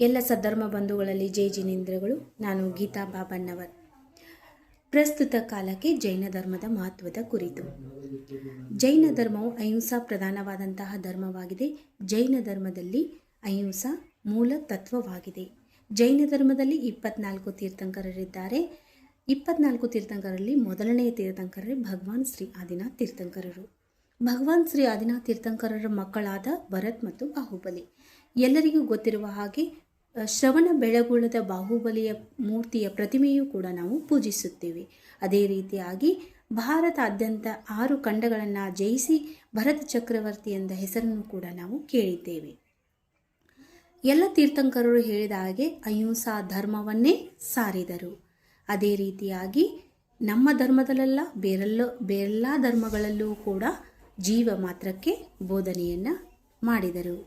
ಎಲ್ಲ ಸದ್ಧರ್ಮ ಬಂಧುಗಳಲ್ಲಿ ಜೈ ಜಿನೇಂದ್ರಗಳು. ನಾನು ಗೀತಾ ಬಾಬಣ್ಣವರ್. ಪ್ರಸ್ತುತ ಕಾಲಕ್ಕೆ ಜೈನ ಧರ್ಮದ ಮಹತ್ವದ ಕುರಿತು. ಜೈನ ಧರ್ಮವು ಅಹಿಂಸಾ ಪ್ರಧಾನವಾದಂತಹ ಧರ್ಮವಾಗಿದೆ. ಜೈನ ಧರ್ಮದಲ್ಲಿ ಅಹಿಂಸಾ ಮೂಲ ತತ್ವವಾಗಿದೆ. ಜೈನ ಧರ್ಮದಲ್ಲಿ 24 ತೀರ್ಥಂಕರರಿದ್ದಾರೆ. 24 ತೀರ್ಥಂಕರಲ್ಲಿ ಮೊದಲನೆಯ ತೀರ್ಥಂಕರರೇ ಭಗವಾನ್ ಶ್ರೀ ಆದಿನಾಥ್ ತೀರ್ಥಂಕರರು. ಭಗವಾನ್ ಶ್ರೀ ಆದಿನಾಥ್ ತೀರ್ಥಂಕರರ ಮಕ್ಕಳಾದ ಭರತ್ ಮತ್ತು ಬಾಹುಬಲಿ. ಎಲ್ಲರಿಗೂ ಗೊತ್ತಿರುವ ಹಾಗೆ ಶ್ರವಣ ಬೆಳಗೊಳದ ಬಾಹುಬಲಿಯ ಮೂರ್ತಿಯ ಪ್ರತಿಮೆಯೂ ಕೂಡ ನಾವು ಪೂಜಿಸುತ್ತೇವೆ. ಅದೇ ರೀತಿಯಾಗಿ ಭಾರತಾದ್ಯಂತ 6 ಖಂಡಗಳನ್ನು ಜಯಿಸಿ ಭರತ ಚಕ್ರವರ್ತಿ ಎಂದ ಹೆಸರನ್ನು ಕೂಡ ನಾವು ಕೇಳಿದ್ದೇವೆ. ಎಲ್ಲ ತೀರ್ಥಂಕರರು ಹೇಳಿದ ಹಾಗೆ ಅಹಿಂಸಾ ಧರ್ಮವನ್ನೇ ಸಾರಿದರು. ಅದೇ ರೀತಿಯಾಗಿ ನಮ್ಮ ಧರ್ಮದಲ್ಲೆಲ್ಲ ಬೇರೆಲ್ಲ ಧರ್ಮಗಳಲ್ಲೂ ಕೂಡ ಜೀವ ಮಾತ್ರಕ್ಕೆ ಬೋಧನೆಯನ್ನು ಮಾಡಿದರು.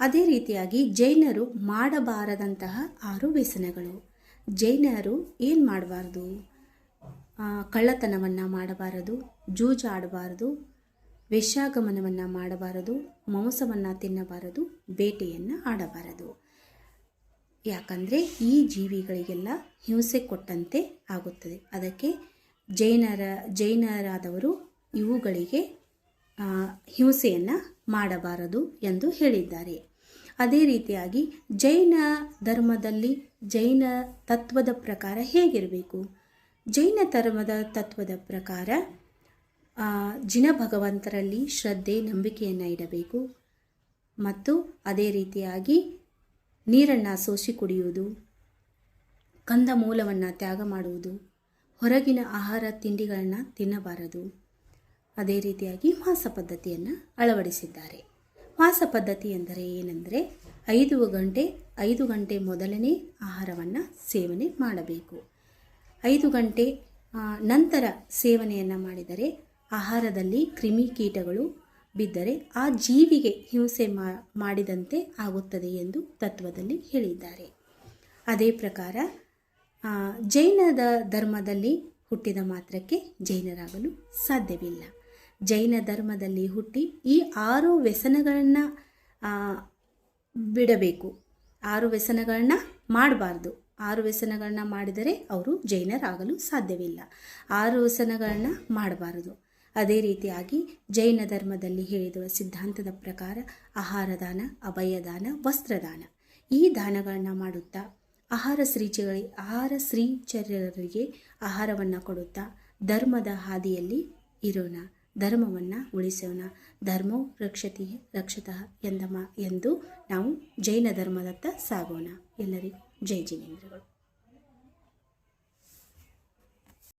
ಅದೇ ರೀತಿಯಾಗಿ ಜೈನರು ಮಾಡಬಾರದಂತಹ 6 ವ್ಯಸನಗಳು. ಜೈನರು ಏನು ಮಾಡಬಾರ್ದು? ಕಳ್ಳತನವನ್ನು ಮಾಡಬಾರದು, ಜೂಜಾಡಬಾರದು, ವೇಶ್ಯಾಗಮನವನ್ನು ಮಾಡಬಾರದು, ಮಾಂಸವನ್ನು ತಿನ್ನಬಾರದು, ಬೇಟೆಯನ್ನು ಆಡಬಾರದು. ಯಾಕಂದರೆ ಈ ಜೀವಿಗಳಿಗೆಲ್ಲ ಹಿಂಸೆ ಕೊಟ್ಟಂತೆ ಆಗುತ್ತದೆ. ಅದಕ್ಕೆ ಜೈನರಾದವರು ಇವುಗಳಿಗೆ ಹಿಂಸೆಯನ್ನು ಮಾಡಬಾರದು ಎಂದು ಹೇಳಿದ್ದಾರೆ. ಅದೇ ರೀತಿಯಾಗಿ ಜೈನ ಧರ್ಮದಲ್ಲಿ ಜೈನ ತತ್ವದ ಪ್ರಕಾರ ಹೇಗಿರಬೇಕು? ಜೈನ ಧರ್ಮದ ತತ್ವದ ಪ್ರಕಾರ ಜಿನ ಭಗವಂತರಲ್ಲಿ ಶ್ರದ್ಧೆ ನಂಬಿಕೆಯನ್ನು ಇಡಬೇಕು. ಮತ್ತು ಅದೇ ರೀತಿಯಾಗಿ ನೀರನ್ನು ಸೋಸಿ ಕುಡಿಯುವುದು, ಕಂದಮೂಲವನ್ನು ತ್ಯಾಗ ಮಾಡುವುದು, ಹೊರಗಿನ ಆಹಾರ ತಿಂಡಿಗಳನ್ನು ತಿನ್ನಬಾರದು. ಅದೇ ರೀತಿಯಾಗಿ ಮಾಸ ಪದ್ಧತಿಯನ್ನು ಅಳವಡಿಸಿದ್ದಾರೆ. ಮಾಸ ಪದ್ಧತಿ ಎಂದರೆ ಏನೆಂದರೆ 5 ಗಂಟೆ ಮೊದಲನೇ ಆಹಾರವನ್ನು ಸೇವನೆ ಮಾಡಬೇಕು. 5 ಗಂಟೆ ನಂತರ ಸೇವನೆಯನ್ನು ಮಾಡಿದರೆ ಆಹಾರದಲ್ಲಿ ಕ್ರಿಮಿಕೀಟಗಳು ಬಿದ್ದರೆ ಆ ಜೀವಿಗೆ ಹಿಂಸೆ ಮಾಡಿದಂತೆ ಆಗುತ್ತದೆ ಎಂದು ತತ್ವದಲ್ಲಿ ಹೇಳಿದ್ದಾರೆ. ಅದೇ ಪ್ರಕಾರ ಜೈನದ ಧರ್ಮದಲ್ಲಿ ಹುಟ್ಟಿದ ಮಾತ್ರಕ್ಕೆ ಜೈನರಾಗಲು ಸಾಧ್ಯವಿಲ್ಲ. ಜೈನ ಧರ್ಮದಲ್ಲಿ ಹುಟ್ಟಿ ಈ 6 ವ್ಯಸನಗಳನ್ನು ಬಿಡಬೇಕು. 6 ವ್ಯಸನಗಳನ್ನು ಮಾಡಬಾರ್ದು. 6 ವ್ಯಸನಗಳನ್ನು ಮಾಡಿದರೆ ಅವರು ಜೈನರಾಗಲು ಸಾಧ್ಯವಿಲ್ಲ. 6 ವ್ಯಸನಗಳನ್ನು ಮಾಡಬಾರದು. ಅದೇ ರೀತಿಯಾಗಿ ಜೈನ ಧರ್ಮದಲ್ಲಿ ಹೇಳಿದ ಸಿದ್ಧಾಂತದ ಪ್ರಕಾರ ಆಹಾರದಾನ, ಅಭಯದಾನ, ವಸ್ತ್ರದಾನ ಈ ದಾನಗಳನ್ನು ಮಾಡುತ್ತಾ ಆಹಾರ ಶ್ರೀಚರ್ಯರಿಗೆ ಆಹಾರವನ್ನು ಕೊಡುತ್ತಾ ಧರ್ಮದ ಹಾದಿಯಲ್ಲಿ ಇರೋಣ, ಧರ್ಮವನ್ನು ಉಳಿಸೋಣ. ಧರ್ಮೋ ರಕ್ಷತಿ ರಕ್ಷತಃ ಎಂದು ನಾವು ಜೈನ ಧರ್ಮದತ್ತ ಸಾಗೋಣ. ಎಲ್ಲರಿಗೂ ಜೈ ಜಿನೇಂದ್ರಗಳು.